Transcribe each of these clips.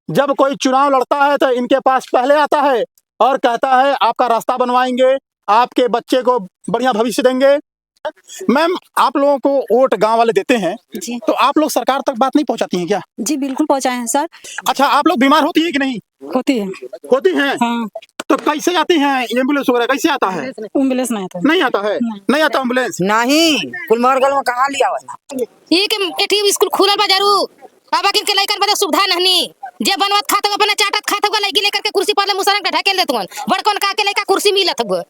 जब कोई चुनाव लड़ता है तो इनके पास पहले आता है और कहता है आपका रास्ता बनवाएंगे, आपके बच्चे को बढ़िया भविष्य देंगे। मैम, आप लोगों को वोट गांव वाले देते हैं जी तो आप लोग सरकार तक बात नहीं पहुंचाती हैं क्या? जी बिल्कुल पहुंचाए हैं सर। अच्छा, आप लोग बीमार होती है कि नहीं? होती है। होती हैं। हाँ, तो कैसे आती हैं? एम्बुलेंस वगैरह कैसे आता है? एम्बुलेंस नहीं आता। नहीं आता है। नहीं आता एम्बुलेंस। नहीं कुलमरगल में कहाँ लिया हुआ ये के एठी स्कूल खुलल बा जरूर बाबा किन के लइकन बदे सुविधा नहीं जे बनवत खात अपने चाटत खात होगा लइकी लेकर के कुर्सी पर ले मुसरन के ढकेल देतवन बड़कन का के लइका कुर्सी मिलत हो।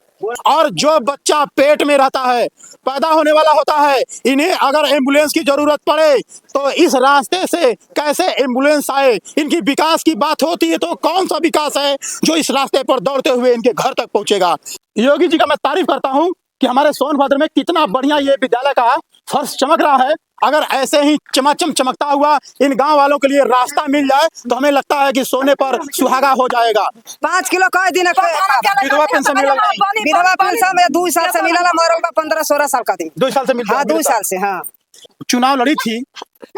और जो बच्चा पेट में रहता है, पैदा होने वाला होता है, इन्हें अगर एम्बुलेंस की जरूरत पड़े तो इस रास्ते से कैसे एम्बुलेंस आए? इनकी विकास की बात होती है तो कौन सा विकास है जो इस रास्ते पर दौड़ते हुए इनके घर तक पहुंचेगा? योगी जी का मैं तारीफ करता हूं कि हमारे सोनभद्र में कितना बढ़िया ये विद्यालय का फर्श चमक रहा है। अगर ऐसे ही चमाचम चमकता हुआ इन गांव वालों के लिए रास्ता मिल जाए तो हमें लगता है कि सोने पर सुहागा हो जाएगा। 5 किलो कह दिन विधवा पेंशन मिला नहीं? विधवा पेंशन में 2 साल से मिला मरल बा 15-16 साल का दिन 2 साल से मिलता हाँ 2 साल से हाँ। चुनाव लड़ी थी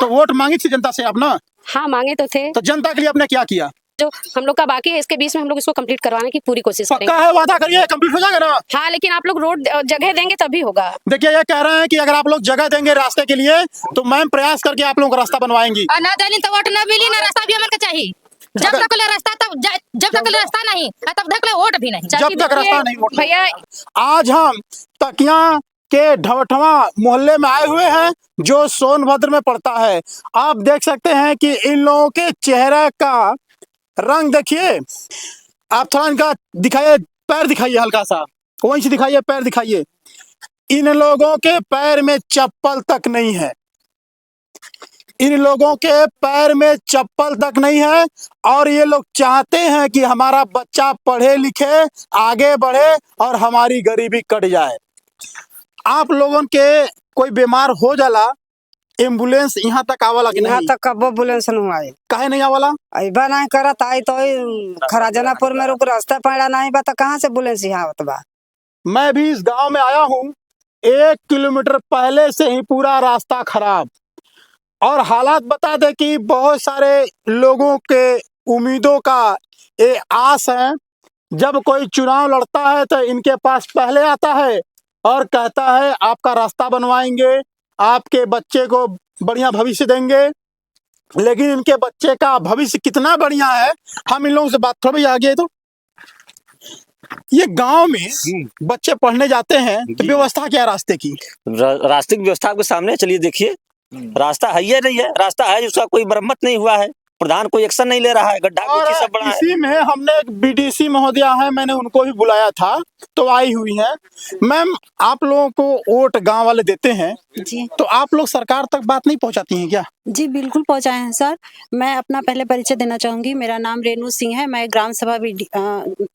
तो वोट मांगी थी जनता से आप ना? हाँ मांगे तो थे। तो जनता के लिए आपने क्या किया? जो हम लोग का बाकी है इसके बीच में हम लोग इसको कंप्लीट करवाने की पूरी कोशिश पक्का करेंगे। है? वादा करिए कंप्लीट हो जाएगा ना? हाँ लेकिन आप लोग रोड जगह देंगे तभी होगा। देखिए, ये कह रहे हैं कि अगर आप लोग जगह देंगे रास्ते के लिए तो मैम प्रयास करके आप लोगों का रास्ता बनवाएंगी। ना देनी तो वोट ना मिली ना रास्ता भी हमें का चाहिए। जब तक ले रास्ता तब जब तक ले रास्ता नहीं तब तक ले वोट भी नहीं। जब तक रास्ता नहीं वोट नहीं। भैया आज हम तकिया के ढवठवा मोहल्ले में आए हुए हैं जो सोनभद्र में पड़ता है। आप देख सकते हैं कि इन लोगों के चेहरे का रंग देखिए। आप थोड़ा इनका दिखाइए, पैर दिखाइए, हल्का सा वहीं से दिखाइए, पैर दिखाइए। इन लोगों के पैर में चप्पल तक नहीं है। इन लोगों के पैर में चप्पल तक नहीं है और ये लोग चाहते हैं कि हमारा बच्चा पढ़े लिखे, आगे बढ़े और हमारी गरीबी कट जाए। आप लोगों के कोई बीमार हो जाला, एम्बुलेंस यहाँ तक आवला कि यहाँ नहीं? तक कब एम्बुलेंस नहीं आए काहे नहीं आवला? अबा नहीं करत आई तो खराजनापुर में रुक रास्ता पड़ा नहीं बा तो कहाँ से एम्बुलेंस यहाँ आवत बा। मैं भी इस गांव में आया हूँ, 1 किलोमीटर पहले से ही पूरा रास्ता खराब और हालात बता दे कि बहुत सारे लोगों के उम्मीदों का ये आस है। जब कोई चुनाव लड़ता है तो इनके पास पहले आता है और कहता है आपका रास्ता बनवाएंगे, आपके बच्चे को बढ़िया भविष्य देंगे। लेकिन इनके बच्चे का भविष्य कितना बढ़िया है, हम इन लोगों से बात थोड़ी आगे। तो ये गांव में बच्चे पढ़ने जाते हैं तो व्यवस्था क्या है रास्ते की? रास्ते की व्यवस्था आपके सामने, चलिए देखिए। रास्ता है या नहीं है? रास्ता है, उसका कोई मरम्मत नहीं हुआ है, प्रधान कोई एक्शन नहीं ले रहा है, गड्ढा और सब बड़ा है। इसी में हमने एक बीडीसी महोदया है, मैंने उनको भी बुलाया था तो आई हुई है। मैम, आप लोगों को वोट गांव वाले देते हैं जी तो आप लोग सरकार तक बात नहीं पहुंचाती हैं क्या? जी बिल्कुल पहुंचाए हैं सर। मैं अपना पहले परिचय देना चाहूँगी। मेरा नाम रेणु सिंह है। मैं ग्राम सभा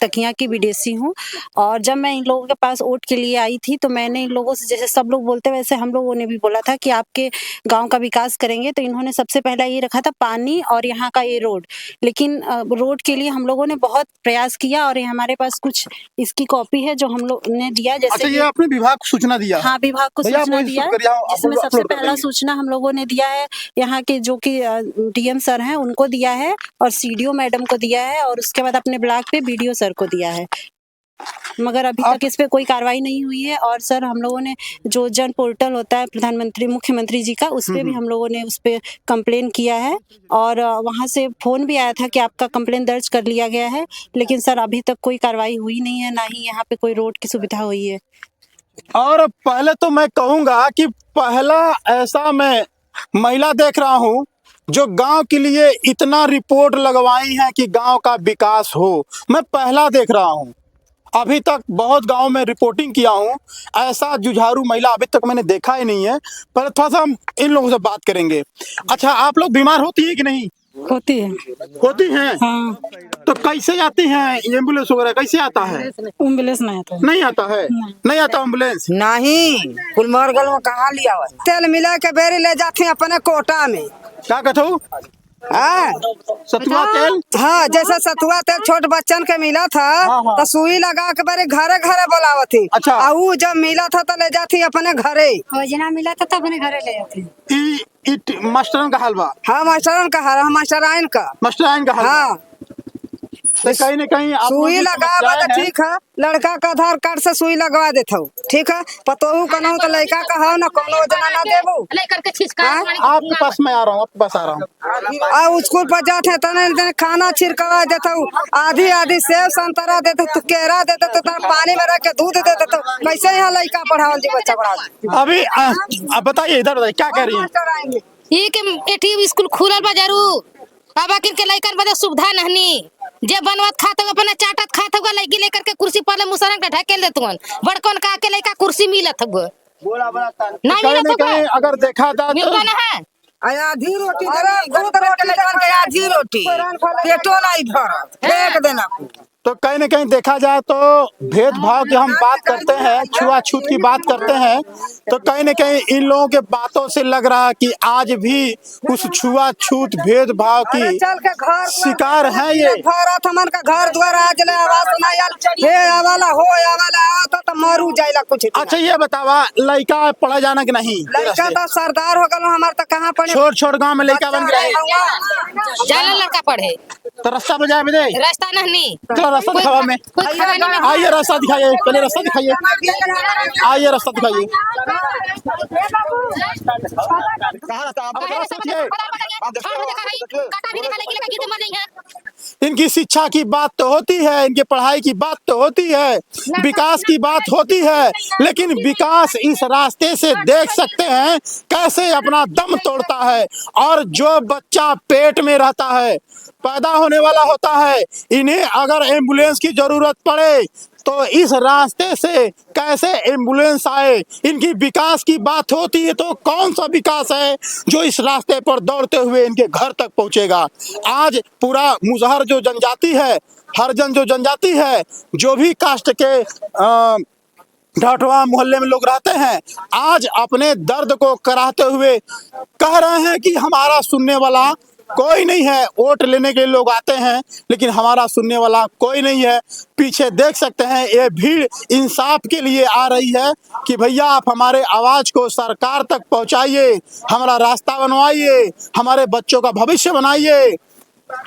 तकिया की बीडीसी हूँ। और जब मैं इन लोगों के पास वोट के लिए आई थी तो मैंने इन लोगों से, जैसे सब लोग बोलते वैसे हम लोगों ने भी बोला था कि आपके गांव का विकास करेंगे। तो इन्होंने सबसे पहला ये रखा था पानी और यहाँ का ये रोड। लेकिन रोड के लिए हम लोगों ने बहुत प्रयास किया और ये हमारे पास कुछ इसकी कॉपी है जो हम लोग ने दिया। अच्छा, जैसे ये आपने विभाग को सूचना दिया? हाँ, विभाग को भैया, सूचना आप दिया वही करिए, आप जिसमें अपलोड सबसे कर पहला देंगे। सूचना हम लोगों ने दिया है यहाँ के जो कि डीएम सर हैं उनको दिया है और सीडीओ मैडम को दिया है और उसके बाद अपने ब्लॉक पे बीडीओ सर को दिया है। मगर अभी तक इस पे कोई कार्रवाई नहीं हुई है। और सर, हम लोगों ने जो जन पोर्टल होता है प्रधानमंत्री मुख्यमंत्री जी का, उस पे भी हम लोगों ने उस पे कंप्लेन किया है और वहां से फोन भी आया था कि आपका कंप्लेन दर्ज कर लिया गया है। लेकिन सर अभी तक कोई कार्रवाई हुई नहीं है, ना ही यहाँ पे कोई रोड की सुविधा हुई है। और पहले तो मैं कहूंगा कि पहला ऐसा मैं महिला देख रहा हूं जो गांव के लिए इतना रिपोर्ट लगवाई है कि गांव का विकास हो। मैं पहला देख रहा हूं। अभी तक बहुत गांव में रिपोर्टिंग किया हूं, ऐसा जुझारू महिला अभी तक मैंने देखा ही नहीं है। पर थोड़ा सा हम इन लोगों से बात करेंगे। अच्छा, आप लोग बीमार होती है कि नहीं? होती है। होती हैं। हाँ, तो कैसे आती हैं? एम्बुलेंस वगैरह कैसे आता है? एम्बुलेंस नहीं आता। नहीं आता है। नहीं आता एम्बुलेंस। नहीं कुलमरगल में कहाँ लिया हुआ तेल मिला के बेरी ले जाते हैं अपने कोटा में। क्या कहते? हाँ सतुआ तेल? हाँ, जैसे सतुआ तेल छोट बच्चन के मिला था हाँ। तो सुई लगा के बारे घरे घरे बोलावत थी। अच्छा। ऊ जब मिला था तो ले जाती अपने घरे। योजना मिला था तो अपने घरे ले जाते हैं। मास्टरन का हलवा, हाँ मास्टरन का हरा मास्टराइन का। मास्टराइन का हलवा। हाँ तो कहीं न कहीं आप लोगों सुई की लगा समस्याएं तो हैं। ठीक है, लड़का का आधार कार्ड से सुई लगवा देता हूँ, ठीक है। पतोहू का ना तो लड़का का हो ना, कोनो जना ना देबू। लेकर के छिसका हाँ? आपके पास मैं आ रहा हूँ, आपके पास आ रहा हूँ। आ स्कूल पर जाते तने खाना छिड़कवा देता हूँ, आधी आधी सेब संतरा देते तो केरा देते तो पानी में रख के दूध देते तो कैसे यहाँ लड़का पढ़ावल जी, बच्चा पढ़ावल। अभी आप बताइए, इधर बताइए क्या कह रही हैं? ये के एठी स्कूल खुलल बा जरूर, अब आखिर के लइकन बदे सुविधा नहीं। जे बनवत खात हुआ अपने चाटत खात हुआ लड़की लेकर के कुर्सी पर मुसरन के ढकेल देत हुन, बड़कन का के लइका कुर्सी मिलत हुआ नहीं कहीं मिलत न कहीं हुआ, अगर देखा जाए मिलता तो ना है। आधी रोटी, अरे दूध रोटी लेकर के आधी रोटी, पेटो नहीं भरा, फेंक देना। तो कहीं न कहीं देखा जाए तो भेदभाव की हम बात करते हैं, छुआछूत की बात करते हैं, तो कहीं न कहीं इन लोगों के बातों से लग रहा है कि आज भी उस छुआछूत भेदभाव की चल के घर शिकार है ये। भारत हमन का घर द्वार आज ले आवाज सुनाई आल, हे आवाला हो आवाला आता तो मरू जाइला कुछ। अच्छा ये बतावा, लड़का पढ़ा जाना कि नहीं? लड़का तो सरदार हो गलो, हमार तो कहाँ पढ़े। छोट छोट गांव में लड़का बन गए, जाला लड़का पढ़े तो रास्ता पर जाए दे, रास्ता नहीं, चलो रास्ता दिखावा में। कोई खवानी में आइए रास्ता दिखाइए, पहले रास्ता दिखाइए, आइए रास्ता दिखाइए। इनकी शिक्षा की बात तो होती है, इनकी पढ़ाई की बात तो होती है, विकास की बात होती है, लेकिन विकास इस रास्ते से देख सकते हैं कैसे अपना दम तोड़ता है। और जो बच्चा पेट में रहता है, पैदा होने वाला होता है, इन्हें अगर एम्बुलेंस की जरूरत पड़े तो इस रास्ते से कैसे एम्बुलेंस आए। इनकी विकास की बात होती है तो कौन सा विकास है जो इस रास्ते पर दौड़ते हुए इनके घर तक पहुंचेगा। आज पूरा मुजहर जो जनजाति है, हरजन जो जनजाति है, जो भी कास्ट के ढाटवा मोहल्ले में लोग रहते हैं, आज अपने दर्द को कराहते हुए कह रहे हैं कि हमारा सुनने वाला कोई नहीं है। वोट लेने के लिए लोग आते हैं, लेकिन हमारा सुनने वाला कोई नहीं है। पीछे देख सकते हैं ये भीड़ इंसाफ के लिए आ रही है कि भैया आप हमारे आवाज को सरकार तक पहुंचाइए, हमारा रास्ता बनवाइए, हमारे बच्चों का भविष्य बनाइए।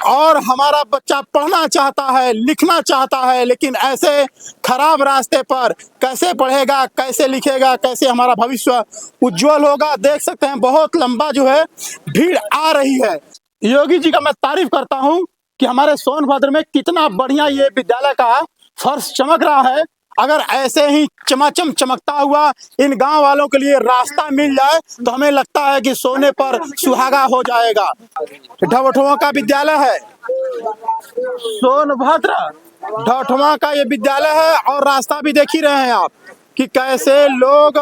और हमारा बच्चा पढ़ना चाहता है, लिखना चाहता है, लेकिन ऐसे खराब रास्ते पर कैसे पढ़ेगा, कैसे लिखेगा, कैसे हमारा भविष्य उज्जवल होगा। देख सकते हैं बहुत लंबा जो है भीड़ आ रही है। योगी जी का मैं तारीफ करता हूं कि हमारे सोनभद्र में कितना बढ़िया ये विद्यालय का फर्श चमक रहा है। अगर ऐसे ही चमाचम चमकता हुआ इन गांव वालों के लिए रास्ता मिल जाए तो हमें लगता है कि सोने पर सुहागा हो जाएगा। ढवठुआ का विद्यालय है, सोनभद्र ढवठुआ का ये विद्यालय है। और रास्ता भी देख ही रहे हैं आप कि कैसे लोग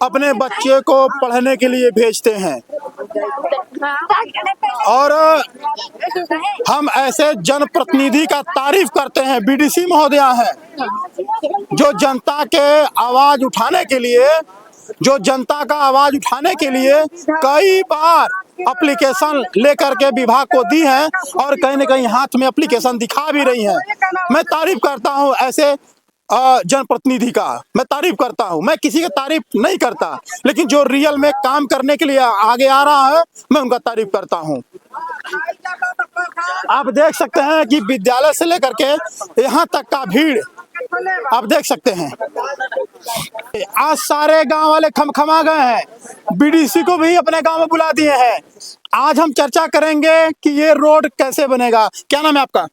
अपने बच्चे को पढ़ने के लिए भेजते हैं। और हम ऐसे जनप्रतिनिधि का तारीफ करते हैं, बीडीसी महोदया है, जो जनता के आवाज उठाने के लिए, जो जनता का आवाज उठाने के लिए कई बार एप्लीकेशन लेकर के विभाग को दी है और कहीं न कहीं हाथ में एप्लीकेशन दिखा भी रही हैं। मैं तारीफ करता हूं ऐसे जनप्रतिनिधि का, मैं तारीफ करता हूं। मैं किसी की तारीफ नहीं करता, लेकिन जो रियल में काम करने के लिए आगे आ रहा है मैं उनका तारीफ करता हूं। आप देख सकते हैं कि विद्यालय से लेकर के यहाँ तक का भीड़ आप देख सकते हैं। आज सारे गांव वाले खमखमा गए हैं, बीडीसी को भी अपने गांव में बुला दिए हैं। आज हम चर्चा करेंगे कि ये रोड कैसे बनेगा। क्या नाम है आपका?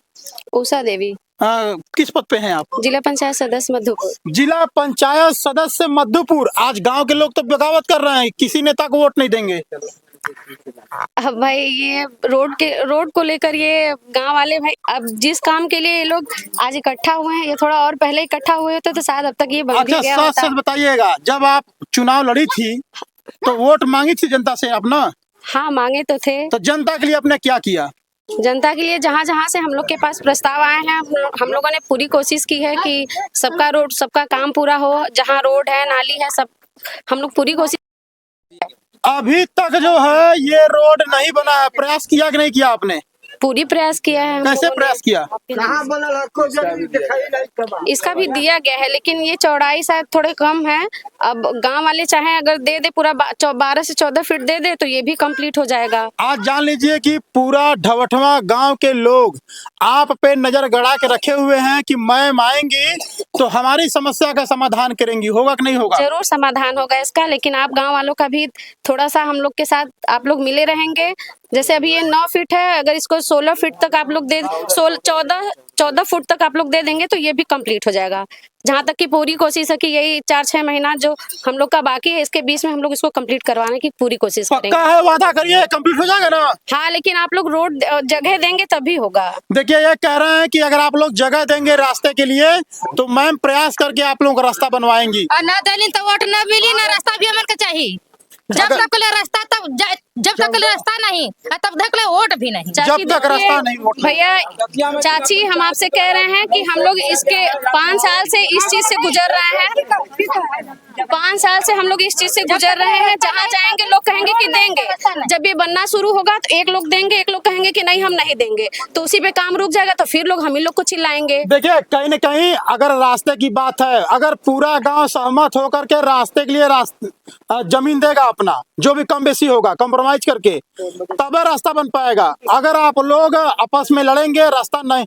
उषा देवी। किस पद पे हैं आप? जिला पंचायत सदस्य मधुपुर। जिला पंचायत सदस्य मधुपुर। आज गांव के लोग तो बगावत कर रहे हैं, किसी नेता को वोट नहीं देंगे। अब भाई ये रोड को लेकर ये गांव वाले भाई अब जिस काम के लिए ये लोग आज इकट्ठा हुए हैं, ये थोड़ा और पहले इकट्ठा हुए होते तो शायद अब तक ये बन भी गया अच्छा, होता। सच बताइएगा, जब आप चुनाव लड़ी थी तो वोट मांगी थी जनता से आप ना? हाँ मांगे तो थे। तो जनता के लिए आपने क्या किया? जनता के लिए जहाँ जहाँ से हम लोग के पास प्रस्ताव आए हैं, हम लोगों ने पूरी कोशिश की है कि सबका रोड, सबका काम पूरा हो। जहाँ रोड है, नाली है, सब हम लोग पूरी कोशिश। अभी तक जो है ये रोड नहीं बना है, प्रयास किया कि नहीं किया आपने? पूरी प्रयास किया है हम कैसे लोगों ने। प्रयास किया? इसका भी दिया गया है, लेकिन ये चौड़ाई शायद थोड़े कम है। अब गांव वाले चाहे अगर दे दे पूरा 12 से 14 फीट दे दे तो ये भी कंप्लीट हो जाएगा। आज जान लीजिए कि पूरा ढवठवा गांव के लोग आप पे नजर गड़ा के रखे हुए हैं कि मैम आएंगी तो हमारी समस्या का समाधान करेंगी। होगा कि नहीं होगा? जरूर समाधान होगा इसका, लेकिन आप गांव वालों का भी थोड़ा सा हम लोग के साथ आप लोग मिले रहेंगे। जैसे अभी ये 9 फीट है, अगर इसको 16 फीट तक आप लोग 14 फुट तक आप लोग दे देंगे तो ये भी कंप्लीट हो जाएगा। जहाँ तक की पूरी कोशिश है कि यही 4-6 महीना जो हम लोग का बाकी है, इसके बीच में हम लोग इसको कंप्लीट करवाने की पूरी कोशिश पक्का करेंगे। है? वादा करिए कंप्लीट हो जाएगा ना? हाँ, लेकिन आप लोग रोड जगह देंगे तभी होगा। देखिए ये कह रहे हैं कि अगर आप लोग जगह देंगे रास्ते के लिए तो मैम प्रयास करके आप लोगों का रास्ता बनवाएंगी। और ना दलिन तो वोट न मिली ना रास्ता भी हमारे के चाहिए। जब तक ले रास्ता जब तक ले रास्ता नहीं तब तक ले वोट भी नहीं। जब तक रास्ता नहीं वोट नहीं। भैया चाची, हम आपसे कह रहे हैं कि हम लोग इसके 5 साल से इस चीज से गुजर रहे हैं। 5 साल से हम लोग इस चीज से गुजर रहे हैं। जहाँ जाएंगे लोग कहेंगे कि देंगे, जब ये बनना शुरू होगा तो एक लोग देंगे, एक लोग कहेंगे कि नहीं हम नहीं देंगे, तो उसी पे काम रुक जाएगा तो फिर लोग हम ही लोग को चिल्लाएंगे। देखिए कहीं न कहीं अगर रास्ते की बात है, अगर पूरा गांव सहमत होकर के रास्ते के लिए जमीन देगा अपना, जो भी कम बेसी होगा कंप्रोमाइज करके, तब रास्ता बन पाएगा। अगर आप लोग आपस में लड़ेंगे, रास्ता नहीं,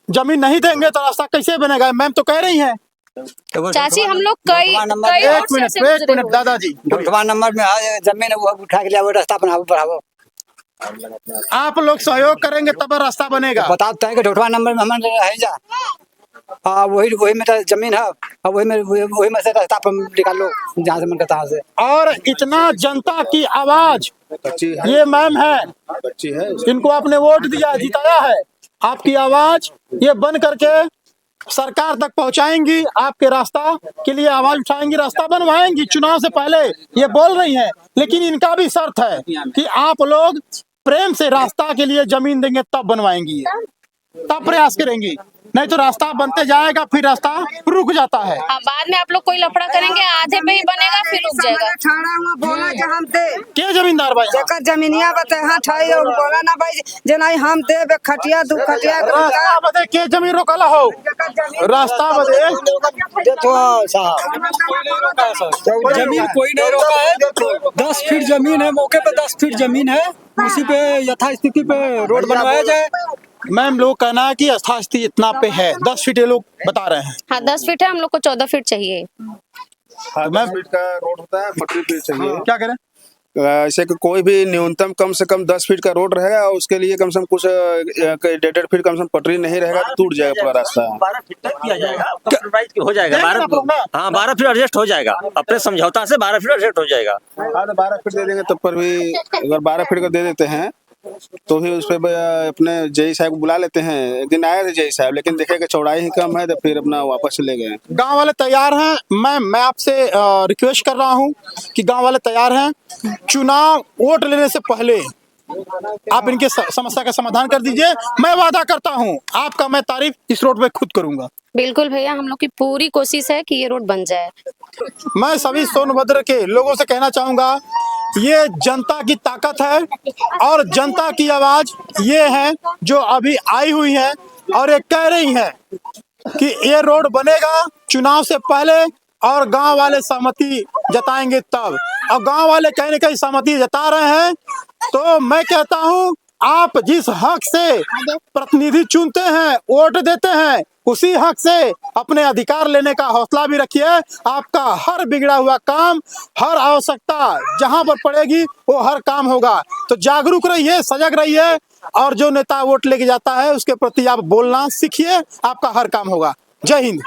जमीन नहीं देंगे तो रास्ता कैसे बनेगा? मैम तो कह रही हैं। चाची हम लोग कई एक मिनट दादाजी, नंबर में जमीन है वो उठा के लिया, रास्ता बढ़ाओ। आप लोग सहयोग करेंगे तब रास्ता बनेगा। बताते हैं कि ढोटवा नंबर में हमारे है जा। हाँ, वही में तो जमीन है और वही में से रास्ता पर निकालो जहाँ से मन करता है। और इतना जनता की आवाज ये मैम है, इनको आपने वोट दिया, जिताया है, आपकी आवाज ये बन करके सरकार तक पहुंचाएंगी, आपके रास्ता के लिए आवाज उठाएंगी, रास्ता बनवाएंगी। चुनाव से पहले ये बोल रही हैं, लेकिन इनका भी शर्त है कि आप लोग प्रेम से रास्ता के लिए जमीन देंगे तब बनवाएंगी, तब प्रयास करेंगी, नहीं तो रास्ता बनते जाएगा फिर रास्ता रुक जाता है। बाद में आप लोग कोई लफड़ा करेंगे, आधे पे ही बनेगा फिर रुक जाएगा। छाड़ा हुआ बोला कि हम दे के जमींदार भाई जेकर जमीनिया बते हाँ ठाई और बोला ना भाई जे नहीं हम देबे खटिया दू खटिया रास्ता बदे के जमीन रोकला हो, रास्ता बदे जमीन कोई नहीं रोका है। 10 फीट जमीन है, मौके पे 10 फीट जमीन है, उसी पे यथास्थिति पे रोड बनवाया जाए। मैम लोग कहना है कि यथास्थिति इतना पे है, 10 फीट ये लोग बता रहे हैं। हाँ 10 फीट है, हम लोग को 14 फीट चाहिए। मैम फीट का रोड होता है, 40 फीट चाहिए। क्या करें? ऐसे कि कोई भी न्यूनतम कम से कम 10 फीट का रोड रहेगा और उसके लिए कम से कम कुछ 1.5 फीट कम से कम पटरी नहीं रहेगा तो टूट जाएगा पूरा रास्ता। 12 फीट तक किया जाएगा, कंप्रोमाइज हो जाएगा। 12 फीट एडजस्ट हो जाएगा, अपने समझौता से 12 फीट एडजस्ट हो जाएगा। हाँ तो 12 फीट दे देंगे तब पर भी, अगर 12 फीट का दे देते हैं तो भी उस पर अपने जेई साहब को बुला लेते हैं। एक दिन आए थे जेई साहब, लेकिन देखे कि चौड़ाई ही कम है तो फिर अपना वापस चले गए। गांव वाले तैयार हैं। मैं आपसे रिक्वेस्ट कर रहा हूं कि गांव वाले तैयार हैं, चुनाव वोट लेने से पहले आप इनके समस्या का समाधान कर दीजिए। मैं वादा करता हूं आपका मैं तारीफ इस रोड पे खुद करूंगा। बिल्कुल भैया, हम लोग की पूरी कोशिश है कि ये रोड बन जाए। मैं सभी सोनभद्र के लोगों से कहना चाहूंगा, ये जनता की ताकत है और जनता की आवाज ये है जो अभी आई हुई है और ये कह रही है कि ये रोड बनेगा चुनाव से पहले और गांव वाले सहमति जताएंगे तब। और गांव वाले कहीं न कहीं सहमति जता रहे हैं, तो मैं कहता हूं आप जिस हक से प्रतिनिधि चुनते हैं, वोट देते हैं, उसी हक से अपने अधिकार लेने का हौसला भी रखिए। आपका हर बिगड़ा हुआ काम, हर आवश्यकता जहां पर पड़ेगी वो हर काम होगा। तो जागरूक रहिए, सजग रहिए और जो नेता वोट लेके जाता है उसके प्रति आप बोलना सीखिए, आपका हर काम होगा। जय हिंद।